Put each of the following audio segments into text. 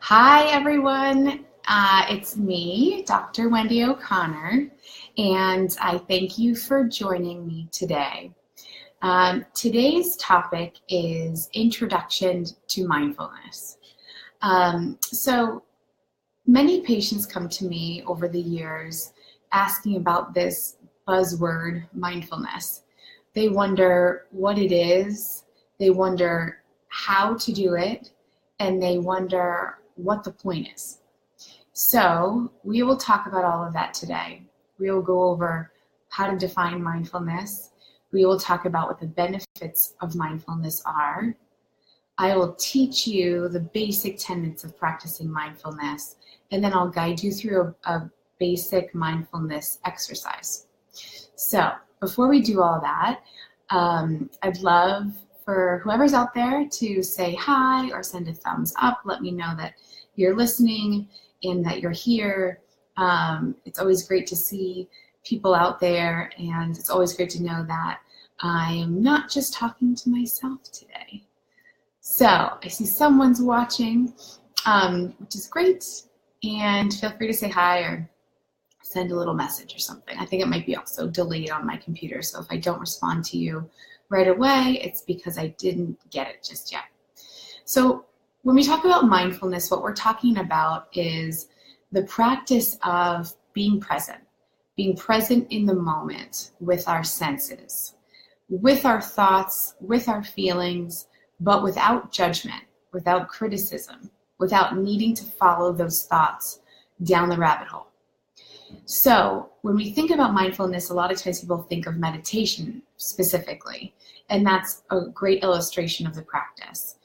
Hi, everyone. It's me, Dr. Wendy O'Connor, and I thank you for joining me today. Today's topic is Introduction to Mindfulness. So many patients come to me over the years asking about this buzzword, mindfulness. They wonder what it is, they wonder how to do it, and they wonder what the point is. So we will talk about all of that today. We will go over how to define mindfulness. We will talk about what the benefits of mindfulness are. I will teach you the basic tenets of practicing mindfulness, and then I'll guide you through a basic mindfulness exercise. So before we do all that, I'd love for whoever's out there to say hi or send a thumbs up. Let me know that you're listening and that you're here. It's always great to see people out there, and it's always great to know that I am not just talking to myself today. So I see someone's watching, which is great, and feel free to say hi or send a little message or something. I think it might be also delayed on my computer, so if I don't respond to you right away, it's because I didn't get it just yet. So when we talk about mindfulness, what we're talking about is the practice of being present in the moment with our senses, with our thoughts, with our feelings, but without judgment, without criticism, without needing to follow those thoughts down the rabbit hole. So when we think about mindfulness, a lot of times people think of meditation specifically, and that's a great illustration of the practice.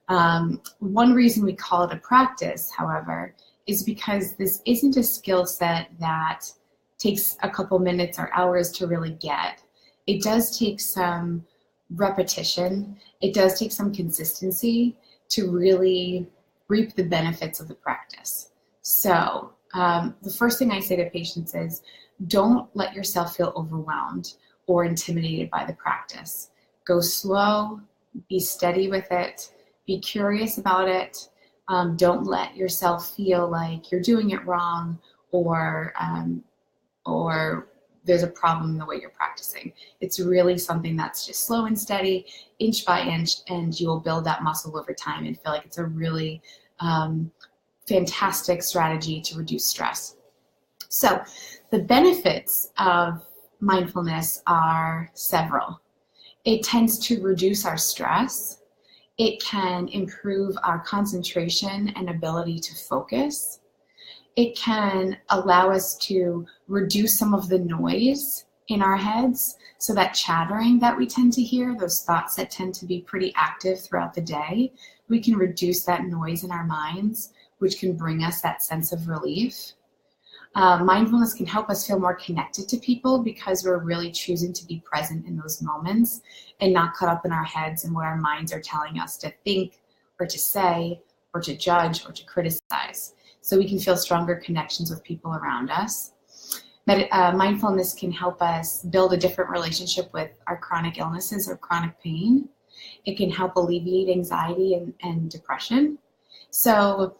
One reason we call it a practice, however, is because this isn't a skill set that takes a couple minutes or hours to really get. It does take some repetition. It does take some consistency to really reap the benefits of the practice. So the first thing I say to patients is don't let yourself feel overwhelmed or intimidated by the practice. Go slow, be steady with it, be curious about it. Don't let yourself feel like you're doing it wrong or there's a problem in the way you're practicing. It's really something that's just slow and steady, inch by inch, and you will build that muscle over time and feel like it's a really fantastic strategy to reduce stress. So the benefits of mindfulness are several. It tends to reduce our stress. It can improve our concentration and ability to focus. It can allow us to reduce some of the noise in our heads, so that chattering that we tend to hear, those thoughts that tend to be pretty active throughout the day, we can reduce that noise in our minds, which can bring us that sense of relief. Mindfulness can help us feel more connected to people because we're really choosing to be present in those moments and not caught up in our heads and what our minds are telling us to think or to say or to judge or to criticize. So we can feel stronger connections with people around us. Mindfulness can help us build a different relationship with our chronic illnesses or chronic pain. It can help alleviate anxiety and depression. So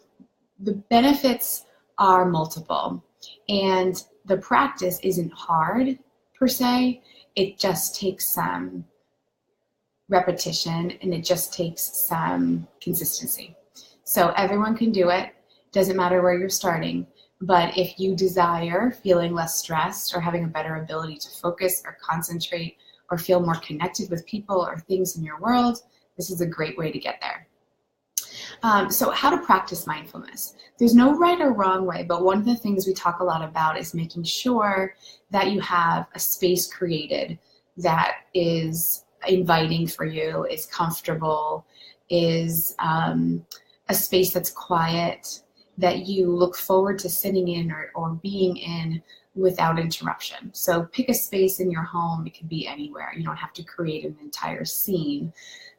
the benefits are multiple, and the practice isn't hard per se. It just takes some repetition and it just takes some consistency. So everyone can do it. Doesn't matter where you're starting, but if you desire feeling less stressed or having a better ability to focus or concentrate or feel more connected with people or things in your world, this is a great way to get there. So how to practice mindfulness. There's no right or wrong way, but one of the things we talk a lot about is making sure that you have a space created that is inviting for you, is comfortable, is a space that's quiet, that you look forward to sitting in or being in without interruption. So pick a space in your home. It can be anywhere. You don't have to create an entire scene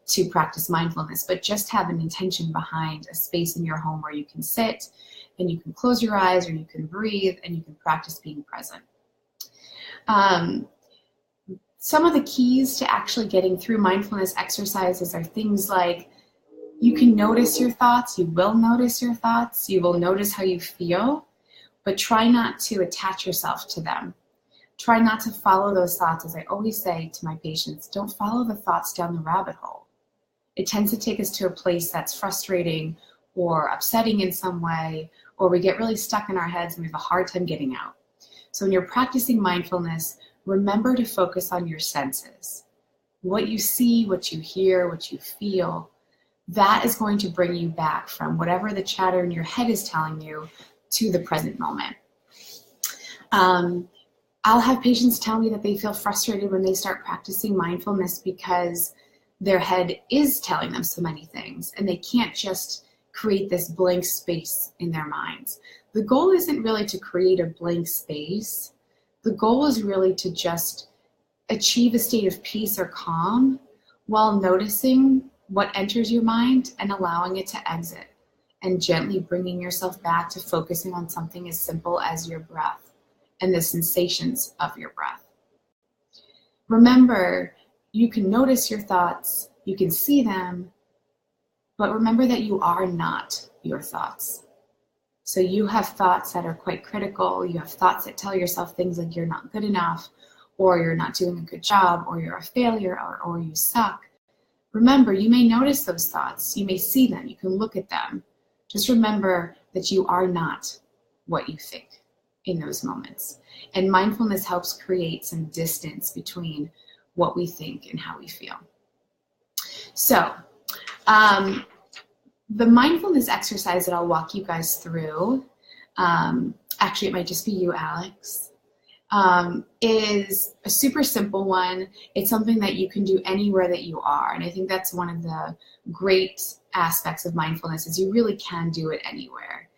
to practice mindfulness, but just have an intention behind a space in your home where you can sit and you can close your eyes or you can breathe and you can practice being present. Some of the keys to actually getting through mindfulness exercises are things like You can notice your thoughts. You will notice your thoughts. You will notice how you feel, but try not to attach yourself to them. Try not to follow those thoughts. As I always say to my patients, don't follow the thoughts down the rabbit hole. It tends to take us to a place that's frustrating or upsetting in some way, or we get really stuck in our heads and we have a hard time getting out. So when you're practicing mindfulness, remember to focus on your senses. What you see, what you hear, what you feel, that is going to bring you back from whatever the chatter in your head is telling you to the present moment. I'll have patients tell me that they feel frustrated when they start practicing mindfulness because their head is telling them so many things and they can't just create this blank space in their minds. The goal isn't really to create a blank space. The goal is really to just achieve a state of peace or calm while noticing what enters your mind and allowing it to exit, and gently bringing yourself back to focusing on something as simple as your breath and the sensations of your breath. Remember, you can notice your thoughts, you can see them, but remember that you are not your thoughts. So you have thoughts that are quite critical. You have thoughts that tell yourself things like you're not good enough, or you're not doing a good job, or you're a failure, or you suck. Remember, you may notice those thoughts. You may see them. You can look at them. Just remember that you are not what you think in those moments. And mindfulness helps create some distance between what we think and how we feel. So, the mindfulness exercise that I'll walk you guys through, actually it might just be you, Alex, is a super simple one. It's something that you can do anywhere that you are. And I think that's one of the great aspects of mindfulness is you really can do it anywhere.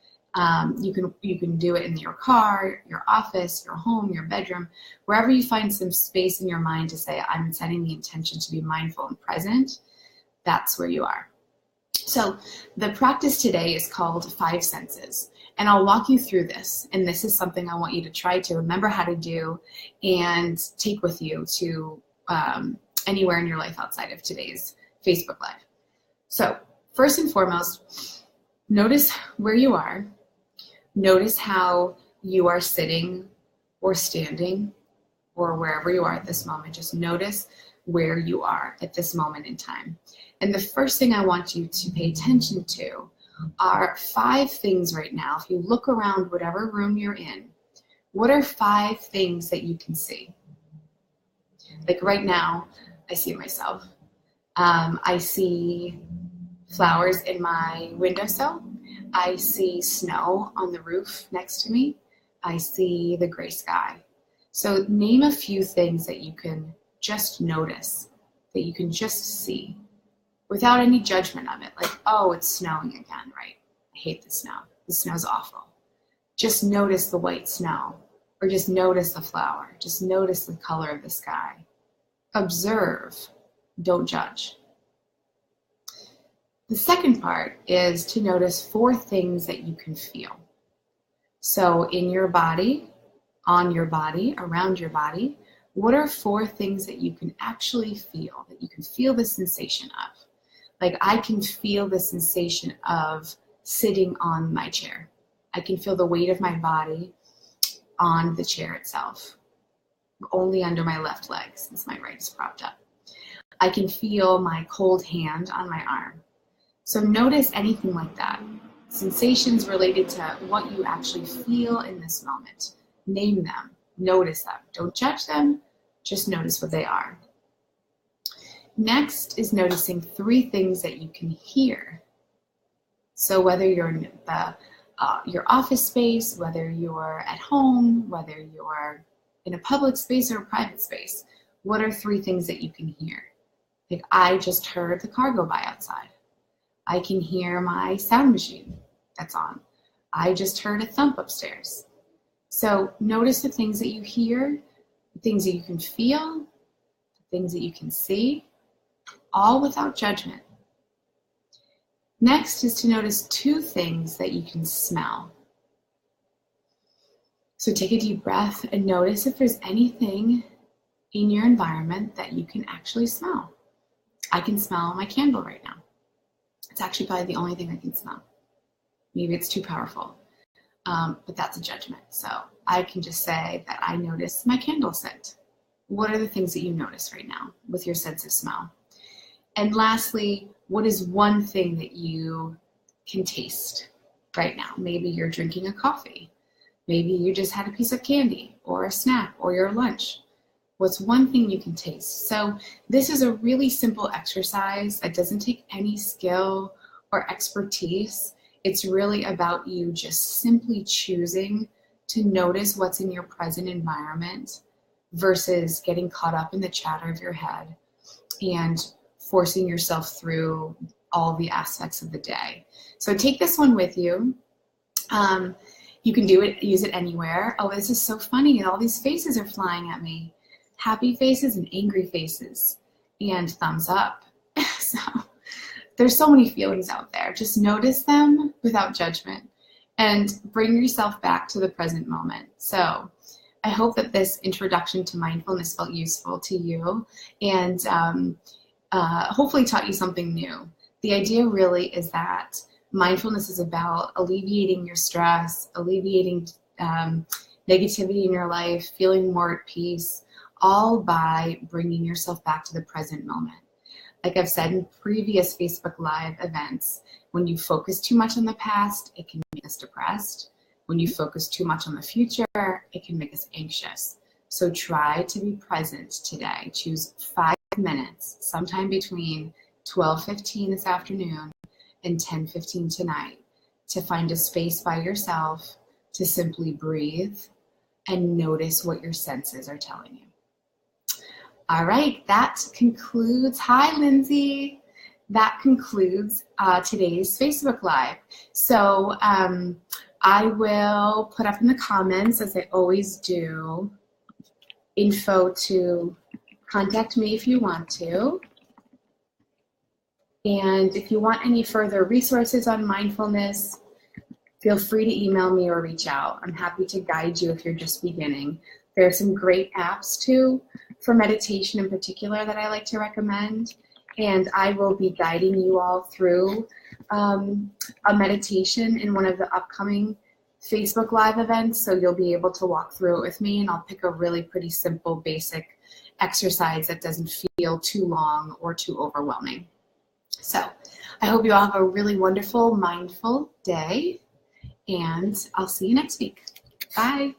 You can do it in your car, your office, your home, your bedroom, wherever you find some space in your mind to say, I'm setting the intention to be mindful and present, that's where you are. So the practice today is called 5 senses, and I'll walk you through this. And this is something I want you to try to remember how to do and take with you to anywhere in your life outside of today's Facebook Live. So first and foremost, notice where you are. Notice how you are sitting or standing or wherever you are at this moment. Just notice where you are at this moment in time. And the first thing I want you to pay attention to are 5 things right now. If you look around whatever room you're in, what are 5 things that you can see? Like right now, I see myself. I see flowers in my windowsill. I see snow on the roof next to me. I see the gray sky. So name a few things that you can just notice, that you can just see without any judgment of it. Like, oh, it's snowing again, right? I hate the snow. The snow's awful. Just notice the white snow, or just notice the flower. Just notice the color of the sky. Observe, don't judge. The second part is to notice 4 things that you can feel. So in your body, on your body, around your body, what are 4 things that you can actually feel, that you can feel the sensation of? Like I can feel the sensation of sitting on my chair. I can feel the weight of my body on the chair itself, only under my left leg since my right is propped up. I can feel my cold hand on my arm. So notice anything like that. Sensations related to what you actually feel in this moment. Name them, notice them. Don't judge them, just notice what they are. Next is noticing 3 things that you can hear. So whether you're in your office space, whether you're at home, whether you're in a public space or a private space, what are 3 things that you can hear? Like I just heard the car go by outside. I can hear my sound machine that's on. I just heard a thump upstairs. So notice the things that you hear, the things that you can feel, the things that you can see, all without judgment. Next is to notice 2 things that you can smell. So take a deep breath and notice if there's anything in your environment that you can actually smell. I can smell my candle right now. It's actually probably the only thing I can smell. Maybe it's too powerful, but that's a judgment. So I can just say that I notice my candle scent. What are the things that you notice right now with your sense of smell? And lastly, what is one thing that you can taste right now? Maybe you're drinking a coffee. Maybe you just had a piece of candy or a snack or your lunch. What's one thing you can taste? So this is a really simple exercise that doesn't take any skill or expertise. It's really about you just simply choosing to notice what's in your present environment versus getting caught up in the chatter of your head and forcing yourself through all the aspects of the day. So take this one with you. You can use it anywhere. Oh, this is so funny. All these faces are flying at me. Happy faces and angry faces and thumbs up. So there's so many feelings out there. Just notice them without judgment and bring yourself back to the present moment. So I hope that this introduction to mindfulness felt useful to you and hopefully taught you something new. The idea really is that mindfulness is about alleviating your stress, alleviating negativity in your life, feeling more at peace, all by bringing yourself back to the present moment. Like I've said in previous Facebook Live events, when you focus too much on the past, it can make us depressed. When you focus too much on the future, it can make us anxious. So try to be present today. Choose 5 minutes, sometime between 12:15 this afternoon and 10:15 tonight, to find a space by yourself to simply breathe and notice what your senses are telling you. All right, that concludes, hi Lindsay, that concludes today's Facebook Live. So I will put up in the comments, as I always do, info to contact me if you want to. And if you want any further resources on mindfulness, feel free to email me or reach out. I'm happy to guide you if you're just beginning. There are some great apps too for meditation in particular that I like to recommend. And I will be guiding you all through a meditation in one of the upcoming Facebook Live events. So you'll be able to walk through it with me, and I'll pick a really pretty simple, basic exercise that doesn't feel too long or too overwhelming. So I hope you all have a really wonderful, mindful day, and I'll see you next week. Bye.